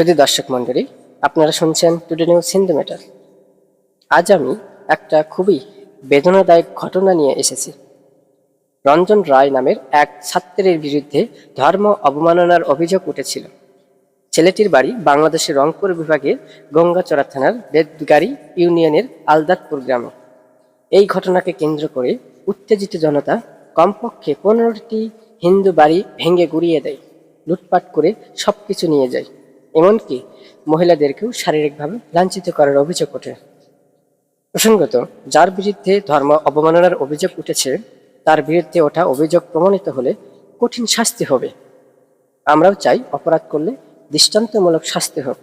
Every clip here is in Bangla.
সুধী দর্শক মণ্ডলী, আপনারা শুনছেন টুডে নিউজ হিন্দু ম্যাটার। আজ আমি একটা খুবই বেদনাদায়ক ঘটনা নিয়ে এসেছি। রঞ্জন রায় নামের এক ছাত্রের বিরুদ্ধে ধর্ম অবমাননার অভিযোগ উঠেছিল। ছেলেটির বাড়ি বাংলাদেশের রংপুর বিভাগের গঙ্গাচড়া থানার বেদগাড়ি ইউনিয়নের আলদাতপুর গ্রামে। এই ঘটনাকে কেন্দ্র করে উত্তেজিত জনতা কমপক্ষে 15টি হিন্দু বাড়ি ভেঙে গুড়িয়ে দেয়, লুটপাট করে সবকিছু নিয়ে যায়, এমনকি মহিলাদেরকেও শারীরিকভাবে লাঞ্ছিত করার অভিযোগ ওঠে। প্রসঙ্গত, যার বিরুদ্ধে ধর্ম অবমাননার অভিযোগ উঠেছে তার বিরুদ্ধে ওঠা অভিযোগ প্রমাণিত হলে কঠিন শাস্তি হবে। আমরাও চাই অপরাধ করলে দৃষ্টান্তমূলক শাস্তি হোক,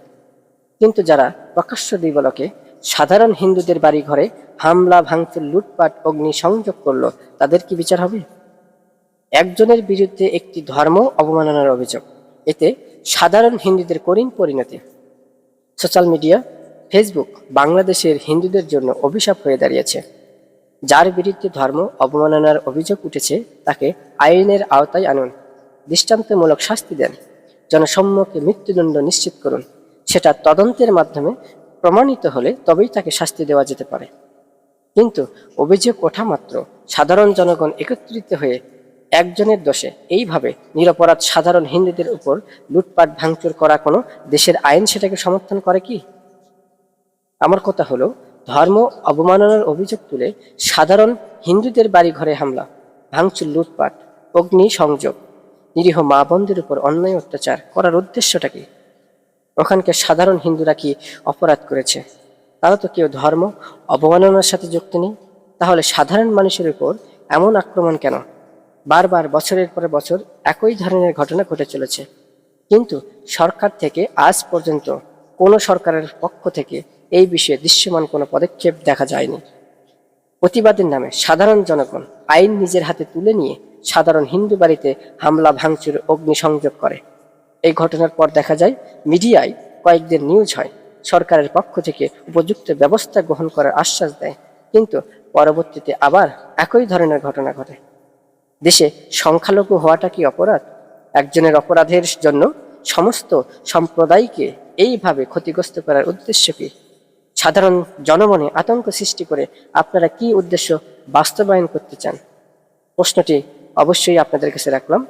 কিন্তু যারা প্রকাশ্য দিবালোকে সাধারণ হিন্দুদের বাড়ি ঘরে হামলা, ভাঙচুর, লুটপাট, অগ্নি সংযোগ করলো, তাদের কি বিচার হবে? একজনের বিরুদ্ধে একটি ধর্ম অবমাননার অভিযোগ, এতে সাধারণ হিন্দুদের করুণ পরিণতি। সোশ্যাল মিডিয়া, ফেসবুক বাংলাদেশের হিন্দুদের জন্য অভিশাপ হয়ে দাঁড়িয়েছে। যার বিরুদ্ধে ধর্ম অবমাননার অভিযোগ উঠেছে তাকে আইনের আওতায় আনুন, দৃষ্টান্তমূলক শাস্তি দেন, জনসম্মুখে মৃত্যুদণ্ড নিশ্চিত করুন। সেটা তদন্তের মাধ্যমে প্রমাণিত হলে তবেই তাকে শাস্তি দেওয়া যেতে পারে। কিন্তু অভিযোগ ওঠা মাত্র সাধারণ জনগণ একত্রিত হয়ে একজনের দোষে এইভাবে নিরপরাধ সাধারণ হিন্দুদের উপর লুটপাট, ভাঙচুর করা কোনো দেশের আইন সেটাকে সমর্থন করে কি? আমার কথা হলো, ধর্ম অবমাননার অভিযোগ তুলে সাধারণ হিন্দুদের বাড়ি ঘরে হামলা, ভাঙচুর, লুটপাট, অগ্নি সংযোগ, নিরীহ মা বোনদের উপর অন্যায় অত্যাচার করার উদ্দেশ্যটা কি? ওখানকার সাধারণ হিন্দুরা কি অপরাধ করেছে? তারা তো কেউ ধর্ম অবমাননার সাথে যুক্ত নেই। তাহলে সাধারণ মানুষের উপর এমন আক্রমণ কেন? বারবার বছরের পর বছর একই ধরনের ঘটনা ঘটে চলেছে, কিন্তু সরকার থেকে আজ পর্যন্ত কোনো সরকারের পক্ষ থেকে এই বিষয়ে দৃশ্যমান কোনো পদক্ষেপ দেখা যায়নি। প্রতিবাদের নামে সাধারণ জনগণ আইন নিজের হাতে তুলে নিয়ে সাধারণ হিন্দু বাড়িতে হামলা, ভাঙচুর, অগ্নিসংযোগ করে। এই ঘটনার পর দেখা যায় মিডিয়ায় কয়েকদিন নিউজ হয়, সরকারের পক্ষ থেকে উপযুক্ত ব্যবস্থা গ্রহণ করার আশ্বাস দেয়, কিন্তু পরবর্তীতে আবার একই ধরনের ঘটনা ঘটে। দেশে সংখ্যালঘু হওয়াটা কি অপরাধ? একজনের অপরাধের জন্য সমস্ত সম্প্রদায়কে এইভাবে ক্ষতিগ্রস্ত করার উদ্দেশ্য কি? সাধারণ জনমনে আতঙ্ক সৃষ্টি করে আপনারা কি উদ্দেশ্য বাস্তবায়ন করতে চান? প্রশ্নটি অবশ্যই আপনাদের কাছে রাখলাম।